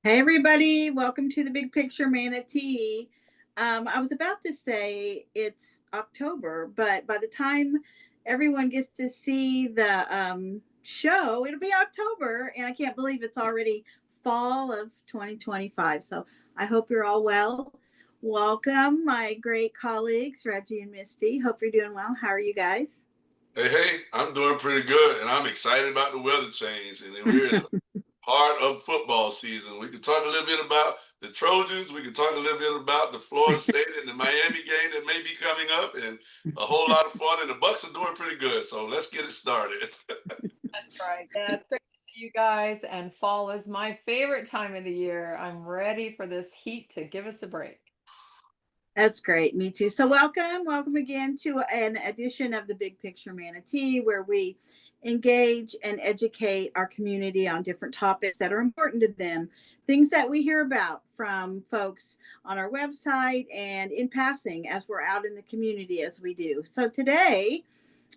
Hey everybody, welcome to the Big Picture Manatee. I was about to say it's October, but by the time everyone gets to see the show, it'll be October, and I can't believe it's already fall of 2025. So I hope you're all well. Welcome, my great colleagues, Reggie and Misty. Hope you're doing well. How are you guys? Hey, I'm doing pretty good, and I'm excited about the weather change. And we're in the heart of football season. We can talk a little bit about the Trojans. We can talk a little bit about the Florida State and the Miami game that may be coming up, and a whole lot of fun. And the Bucks are doing pretty good. So let's get it started. That's right. Yeah, it's great to see you guys. And fall is my favorite time of the year. I'm ready for this heat to give us a break. That's great. Me too. So welcome again to an edition of the Big Picture Manatee, where we engage and educate our community on different topics that are important to them, things that we hear about from folks on our website and in passing as we're out in the community as we do. So today,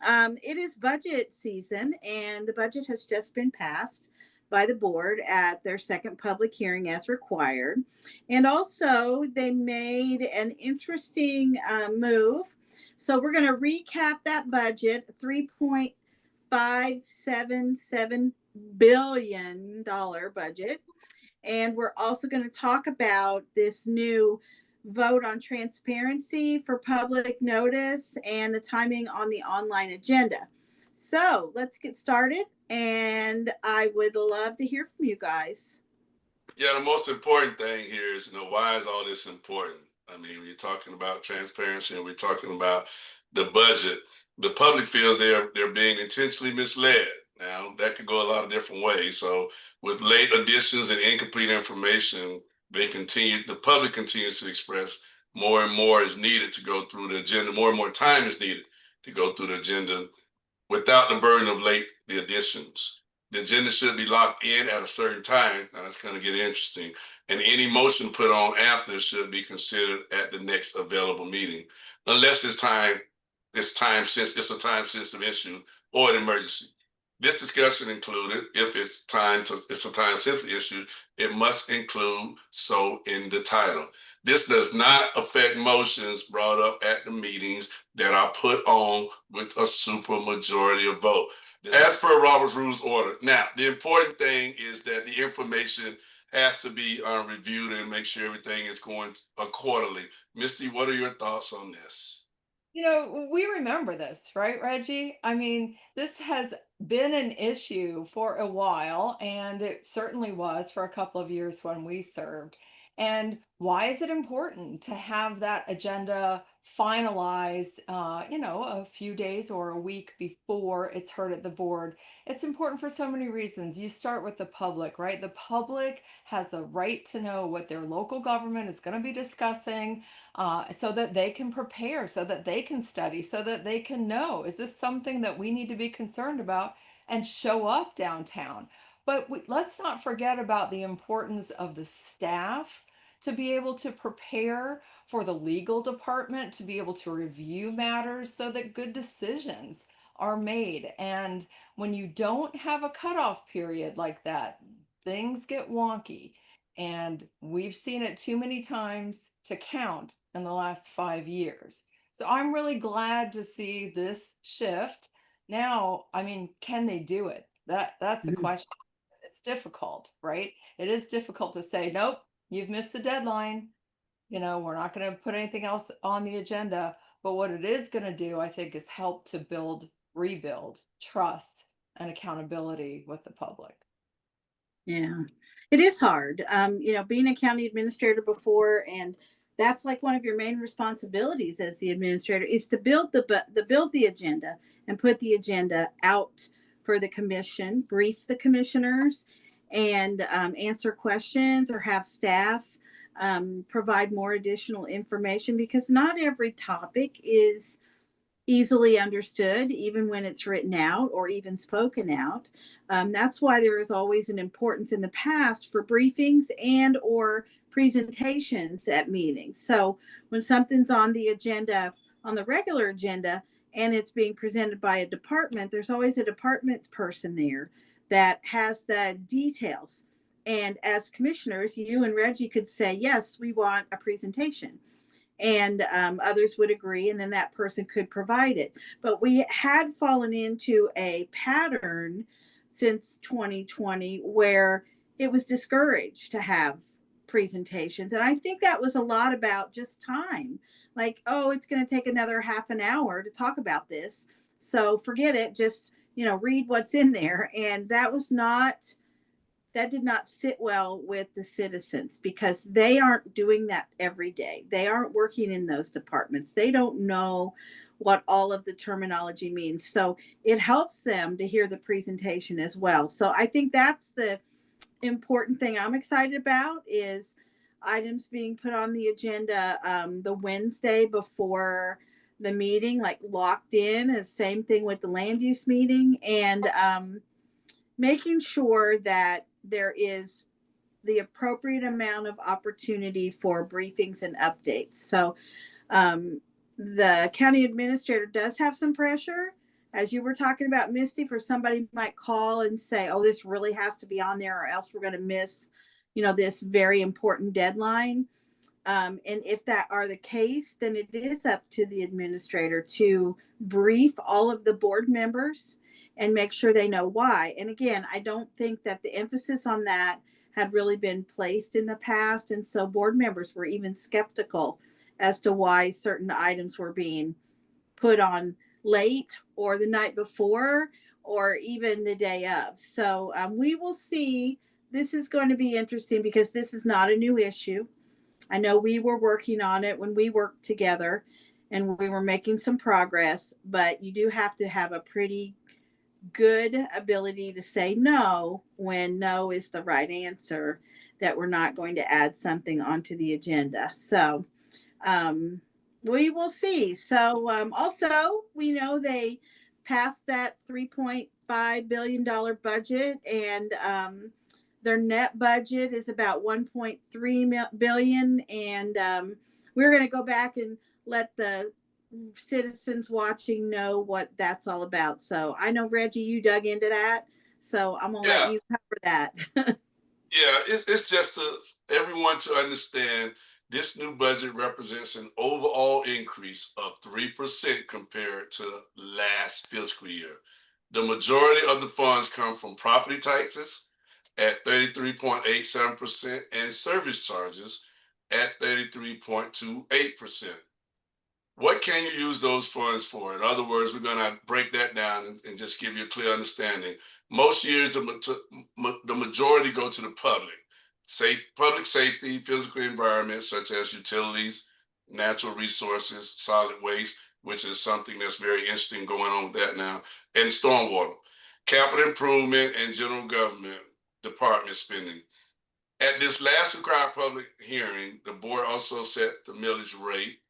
it is budget season, and the budget has just been passed by the board at their second public hearing as required. And also, they made an interesting move. So, we're going to recap that budget $3.577 billion budget. And we're also going to talk about this new vote on transparency for public notice and the timing on the online agenda. So let's get started. And I would love to hear from you guys. Yeah, the most important thing here is, why is all this important? I mean, we're talking about transparency and we're talking about the budget. The public feels they're being intentionally misled. Now, that could go a lot of different ways. So, with late additions and incomplete information, the public continues to express more and more is needed to go through the agenda. More and more time is needed to go through the agenda without the burden of the additions. The agenda should be locked in at a certain time. Now that's going to get interesting. And any motion put on after should be considered at the next available meeting, unless it's a time sensitive issue or an emergency. This discussion included, if it's a time sensitive issue, it must include so in the title. This does not affect motions brought up at the meetings that are put on with a super majority of vote. As per Robert's Rules Order. Now, the important thing is that the information has to be reviewed and make sure everything is going accordingly. Misty, what are your thoughts on this? We remember this, right, Reggie? I mean, this has been an issue for a while, and it certainly was for a couple of years when we served. And why is it important to have that agenda finalized, a few days or a week before it's heard at the board? It's important for so many reasons. You start with the public, right? The public has the right to know what their local government is going to be discussing, so that they can prepare, so that they can study, so that they can know, is this something that we need to be concerned about and show up downtown? But let's not forget about the importance of the staff to be able to prepare, for the legal department to be able to review matters so that good decisions are made. And when you don't have a cutoff period like that, things get wonky. And we've seen it too many times to count in the last 5 years. So I'm really glad to see this shift. Now, I mean, can they do it? That's the question. It's difficult, right? It is difficult to say, nope, you've missed the deadline. We're not going to put anything else on the agenda. But what it is going to do, I think, is help to rebuild trust and accountability with the public. Yeah, it is hard. Being a county administrator before, and that's like one of your main responsibilities as the administrator is to build the agenda and put the agenda out for the commission, brief the commissioners, and answer questions or have staff provide more additional information, because not every topic is easily understood, even when it's written out or even spoken out. That's why there is always an importance in the past for briefings and or presentations at meetings. So when something's on the agenda, on the regular agenda, and it's being presented by a department, there's always a department's person there that has the details And as commissioners, you and Reggie could say, yes, we want a presentation. And others would agree, and then that person could provide it. But we had fallen into a pattern since 2020 where it was discouraged to have presentations. And I think that was a lot about just time. Like, oh, it's going to take another half an hour to talk about this. So forget it. Just, read what's in there. And that did not sit well with the citizens because they aren't doing that every day. They aren't working in those departments. They don't know what all of the terminology means. So it helps them to hear the presentation as well. So I think that's the important thing I'm excited about is items being put on the agenda the Wednesday before the meeting, like locked in. Is same thing with the land use meeting, and making sure that there is the appropriate amount of opportunity for briefings and updates. So the county administrator does have some pressure, as you were talking about, Misty, for somebody might call and say, oh, this really has to be on there or else we're going to miss, this very important deadline. And if that are the case, then it is up to the administrator to brief all of the board members and make sure they know why. And again, I don't think that the emphasis on that had really been placed in the past. And so board members were even skeptical as to why certain items were being put on late or the night before or even the day of. So we will see. This is going to be interesting because this is not a new issue. I know we were working on it when we worked together and we were making some progress, but you do have to have a pretty good ability to say no when no is the right answer, that we're not going to add something onto the agenda. So we will see. So also, we know they passed that $3.5 billion budget, and their net budget is about 1.3 billion. And we're going to go back and let the citizens watching know what that's all about. So I know, Reggie, you dug into that, so I'm gonna let Yeah, you cover that. yeah, it's just to everyone to understand this new budget represents an overall increase of 3% compared to last fiscal year. The majority of the funds come from property taxes at 33.87% and service charges at 33.28%. What can you use those funds for? In other words, we're going to break that down and just give you a clear understanding. Most years, the majority go to the public safety, physical environment, such as utilities, natural resources, solid waste, which is something that's very interesting going on with that now, and stormwater, capital improvement, and general government department spending. At this last required public hearing, the board also set the millage rate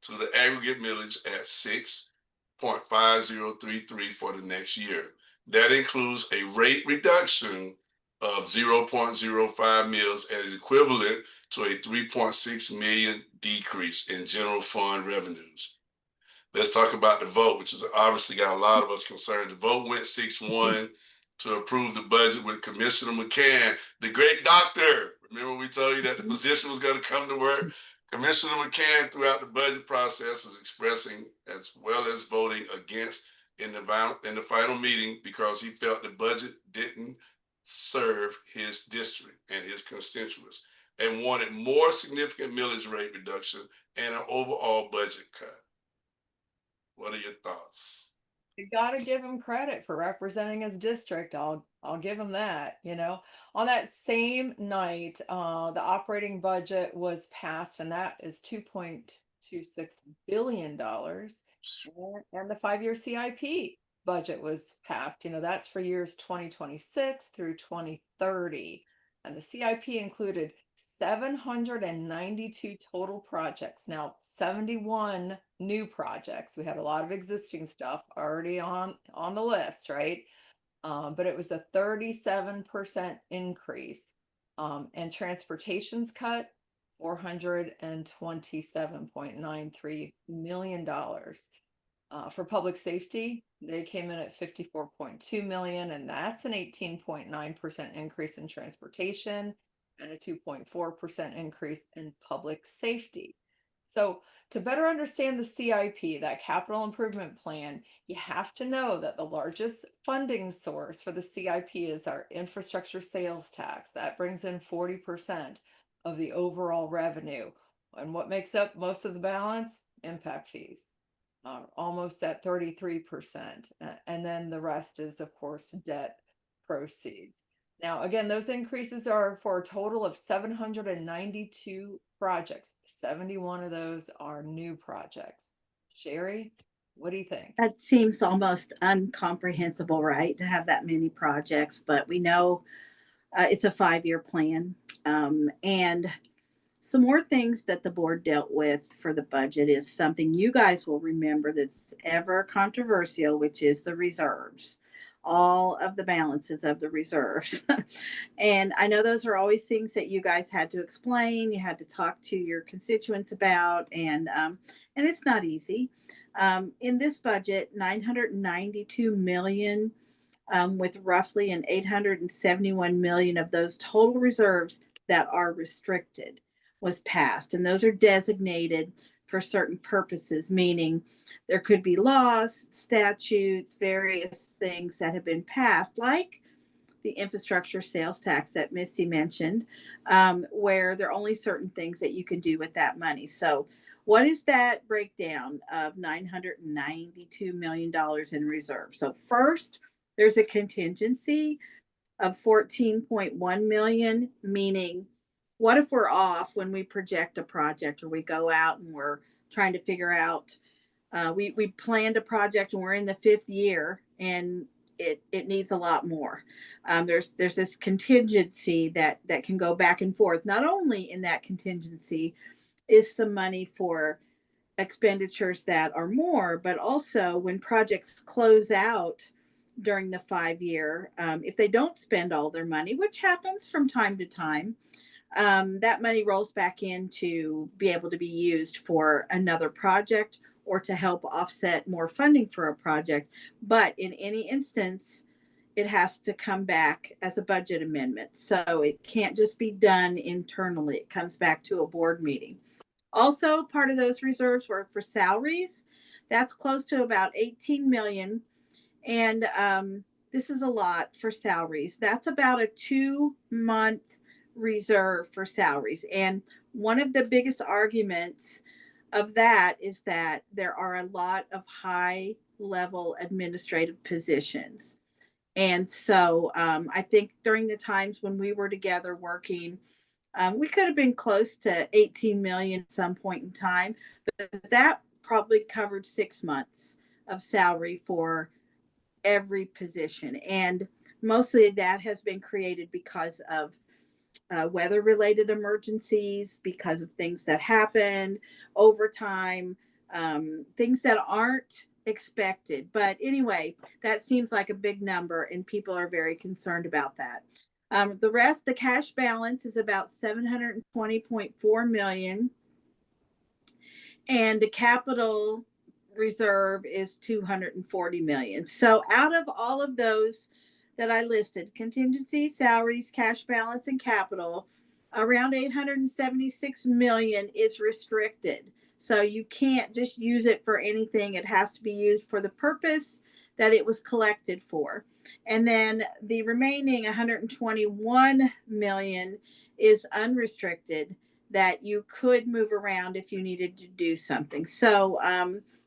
to the aggregate millage at 6.5033 for the next year. That includes a rate reduction of 0.05 mils and is equivalent to a 3.6 million decrease in general fund revenues. Let's talk about the vote, which is obviously got a lot of us concerned. The vote went 6-1 to approve the budget with Commissioner McCann, the great doctor. Remember we told you that the physician was going to come to work? Commissioner McCann throughout the budget process was expressing as well as voting against in the final meeting because he felt the budget didn't serve his district and his constituents and wanted more significant millage rate reduction and an overall budget cut. What are your thoughts? You got to give him credit for representing his district. I'll give him that. On that same night, the operating budget was passed, and that is $2.26 billion. And the 5-year CIP budget was passed. That's for years 2026 through 2030. And the CIP included 792 total projects. Now, 71 new projects. We had a lot of existing stuff already on the list, right? But it was a 37% increase. And transportation's cut $427.93 million. For public safety, they came in at 54.2 million, and that's an 18.9% increase in transportation and a 2.4% increase in public safety. So to better understand the CIP, that capital improvement plan, you have to know that the largest funding source for the CIP is our infrastructure sales tax. That brings in 40% of the overall revenue. And what makes up most of the balance? Impact fees, almost at 33%. And then the rest is, of course, debt proceeds. Now, again, those increases are for a total of 792 projects. 71 of those are new projects. Cheri, what do you think? That seems almost incomprehensible, right? To have that many projects, but we know it's a 5-year plan. And some more things that the board dealt with for the budget is something you guys will remember that's ever controversial, which is the reserves, all of the balances of the reserves. And I know those are always things that you guys had to explain, you had to talk to your constituents about, and it's not easy. In this budget, 992 million, with roughly an 871 million of those total reserves that are restricted, was passed. And those are designated for certain purposes, meaning there could be laws, statutes, various things that have been passed, like the infrastructure sales tax that Misty mentioned, where there are only certain things that you can do with that money. So, what is that breakdown of $992 million in reserve? So, first, there's a contingency of 14.1 million, meaning what if we're off when we project a project, or we go out and we're trying to figure out, we planned a project and we're in the 5th year and it needs a lot more. There's this contingency that can go back and forth. Not only in that contingency is some money for expenditures that are more, but also when projects close out during the 5-year, if they don't spend all their money, which happens from time to time, that money rolls back in to be able to be used for another project or to help offset more funding for a project. But in any instance, it has to come back as a budget amendment. So it can't just be done internally. It comes back to a board meeting. Also, part of those reserves were for salaries. That's close to about 18 million. And this is a lot for salaries. That's about a 2-month reserve for salaries. And one of the biggest arguments of that is that there are a lot of high level administrative positions. And so I think during the times when we were together working, we could have been close to 18 million at some point in time, but that probably covered 6 months of salary for every position. And mostly that has been created because of weather related emergencies, because of things that happen over time, things that aren't expected. But anyway, that seems like a big number, and people are very concerned about that. The rest, the cash balance is about 720.4 million, and the capital reserve is 240 million. So out of all of those that I listed, contingency, salaries, cash balance, and capital, around 876 million is restricted. So you can't just use it for anything. It has to be used for the purpose that it was collected for. And then the remaining 121 million is unrestricted, that you could move around if you needed to do something. So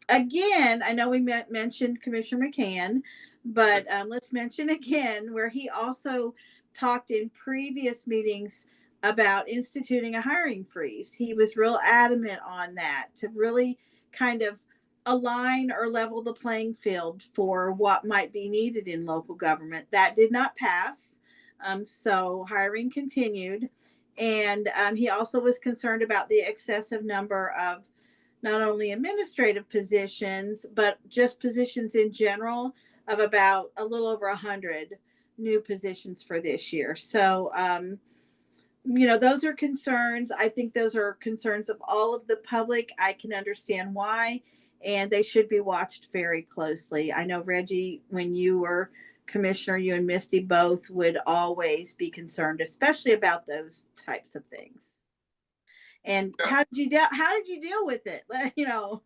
again, I know we mentioned Commissioner McCann, but let's mention again where he also talked in previous meetings about instituting a hiring freeze. He was real adamant on that, to really kind of align or level the playing field for what might be needed in local government. That did not pass. So hiring continued. And he also was concerned about the excessive number of not only administrative positions, but just positions in general, of about a little over 100 new positions for this year. So, those are concerns. I think those are concerns of all of the public. I can understand why. and they should be watched very closely. I know, Reggie, when you were commissioner, you and Misty both would always be concerned, especially about those types of things. And Yeah. how did you deal with it? You know.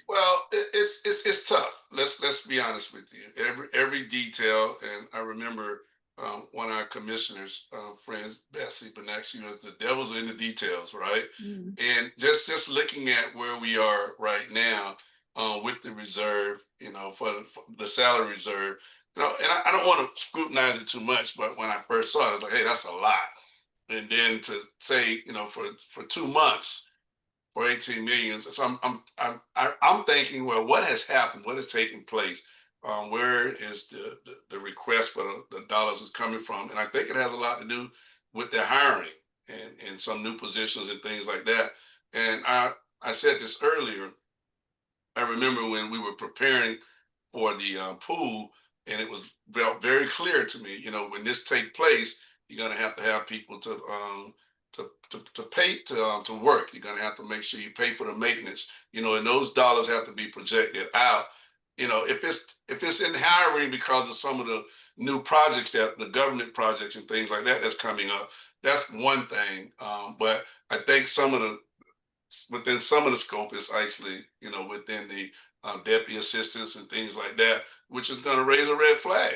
Well, it's tough. Let's be honest with you. Every detail, and I remember one of our commissioners, friends, Bessie Benaxi, was the devil's in the details, right? Mm. And just looking at where we are right now with the reserve, for the salary reserve, and I don't want to scrutinize it too much, but when I first saw it, I was like, hey, that's a lot. And then to say, for 2 months for 18 million. So I'm thinking, well, what has happened? What has taken place? Where is the request for the dollars is coming from? And I think it has a lot to do with their hiring and some new positions and things like that. And I said this earlier. I remember when we were preparing for the pool, and it was very clear to me, when this take place, you're going to have people to pay to work. You're going to have to make sure you pay for the maintenance, and those dollars have to be projected out. If it's in hiring because of some of the new projects, that the government projects and things like that that's coming up, that's one thing. But I think within some of the scope is actually, within the deputy assistants and things like that, which is going to raise a red flag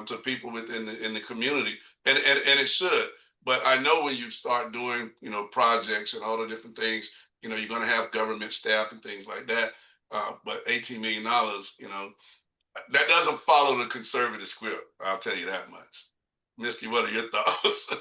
to people within in the community, and it should. But I know when you start doing, projects and all the different things, you're going to have government staff and things like that. But $18 million, that doesn't follow the conservative script. I'll tell you that much. Misty, what are your thoughts?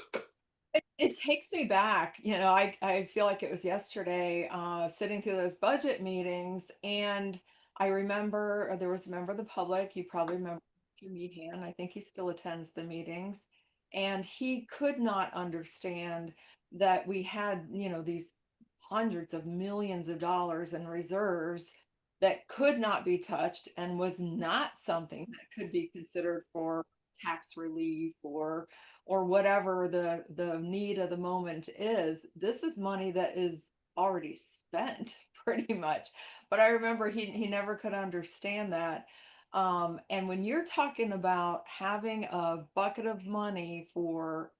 It takes me back, I feel like it was yesterday, sitting through those budget meetings, and I remember there was a member of the public, you probably remember Mr. Meehan, I think he still attends the meetings, and he could not understand that we had, these hundreds of millions of dollars in reserves that could not be touched and was not something that could be considered for tax relief or whatever the need of the moment is. This is money that is already spent pretty much. But I remember he never could understand that. And when you're talking about having a bucket of money for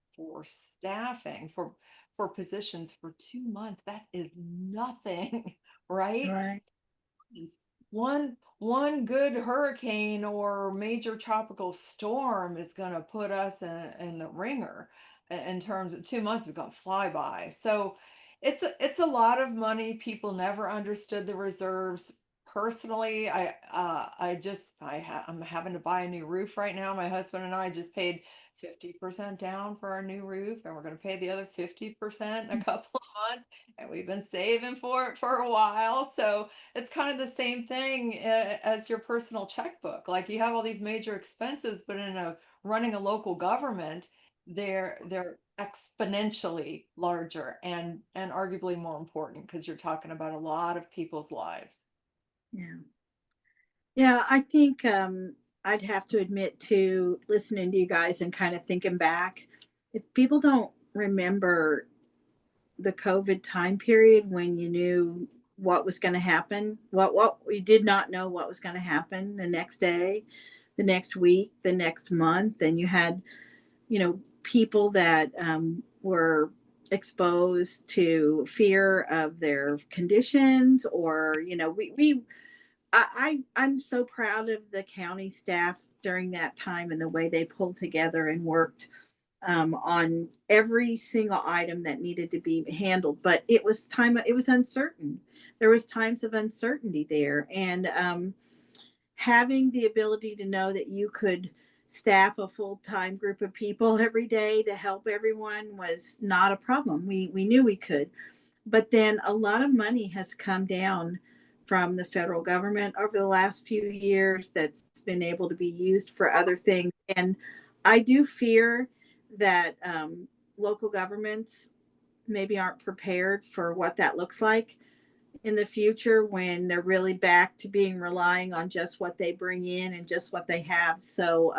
staffing for positions for 2 months, that is nothing, right? Right. Is one good hurricane or major tropical storm is going to put us in the ringer in terms of 2 months is going to fly by. So it's a lot of money. People never understood the reserves. Personally, I'm having to buy a new roof right now. My husband and I just paid 50% down for our new roof, and we're going to pay the other 50% in a couple of months, and we've been saving for it for a while. So it's kind of the same thing as your personal checkbook. Like you have all these major expenses, but in running a local government, they're exponentially larger and arguably more important because you're talking about a lot of people's lives. Yeah. Yeah, I think I'd have to admit to listening to you guys and kind of thinking back, if people don't remember the COVID time period when you knew what was going to happen, what we did not know what was going to happen the next day, the next week, the next month, and you had, people that were exposed to fear of their conditions, or I'm so proud of the county staff during that time and the way they pulled together and worked on every single item that needed to be handled. But it was uncertain. There was times of uncertainty there, and having the ability to know that you could staff a full-time group of people every day to help everyone was not a problem. We knew we could. But then a lot of money has come down from the federal government over the last few years that's been able to be used for other things. And I do fear that local governments maybe aren't prepared for what that looks like in the future when they're really back to being relying on just what they bring in and just what they have. So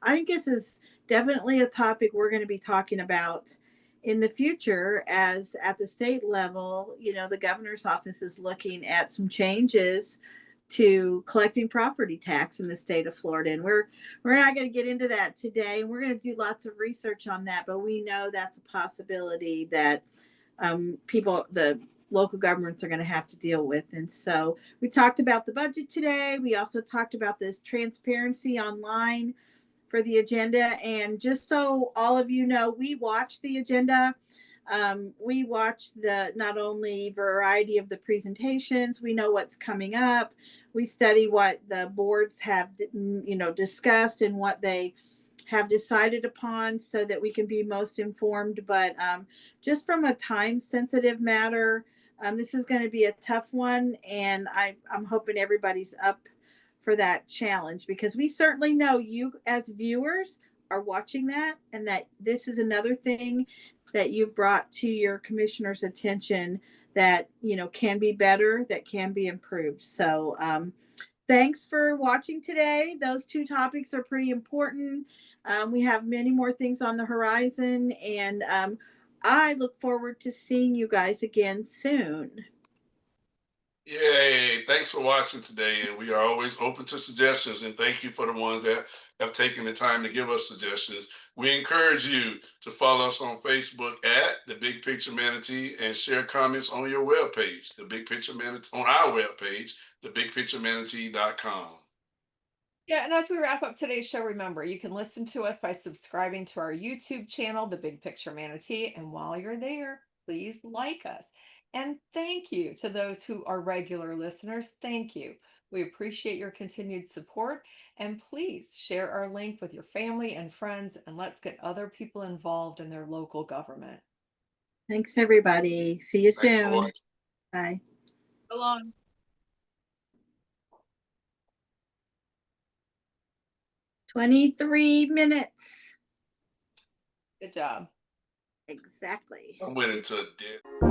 I think this is definitely a topic we're going to be talking about in the future, as at the state level, the governor's office is looking at some changes to collecting property tax in the state of Florida. And we're not going to get into that today. We're going to do lots of research on that, but we know that's a possibility that the local governments are going to have to deal with. And so we talked about the budget today. We also talked about this transparency online for the agenda. And just so all of you know, we watch the agenda. We watch the not only variety of the presentations, we know what's coming up. We study what the boards have, discussed and what they have decided upon so that we can be most informed. But just from a time sensitive matter, this is going to be a tough one. And I'm hoping everybody's up for that challenge, because we certainly know you as viewers are watching that, and that this is another thing that you've brought to your commissioner's attention that can be better, that can be improved. So thanks for watching today. Those two topics are pretty important. We have many more things on the horizon, and I look forward to seeing you guys again soon. Yay, thanks for watching today, and we are always open to suggestions, and thank you for the ones that have taken the time to give us suggestions. We encourage you to follow us on Facebook at the Big Picture Manatee and share comments on your webpage, the Big Picture Manatee, on our webpage, thebigpicturemanatee.com. Yeah, and as we wrap up today's show, remember, you can listen to us by subscribing to our YouTube channel, The Big Picture Manatee. And while you're there, please like us. And thank you to those who are regular listeners. Thank you. We appreciate your continued support. And please share our link with your family and friends, and let's get other people involved in their local government. Thanks, everybody. See you Thanks for soon. watching. Bye. So long. 23 minutes. Good job. Exactly. I went into a dip.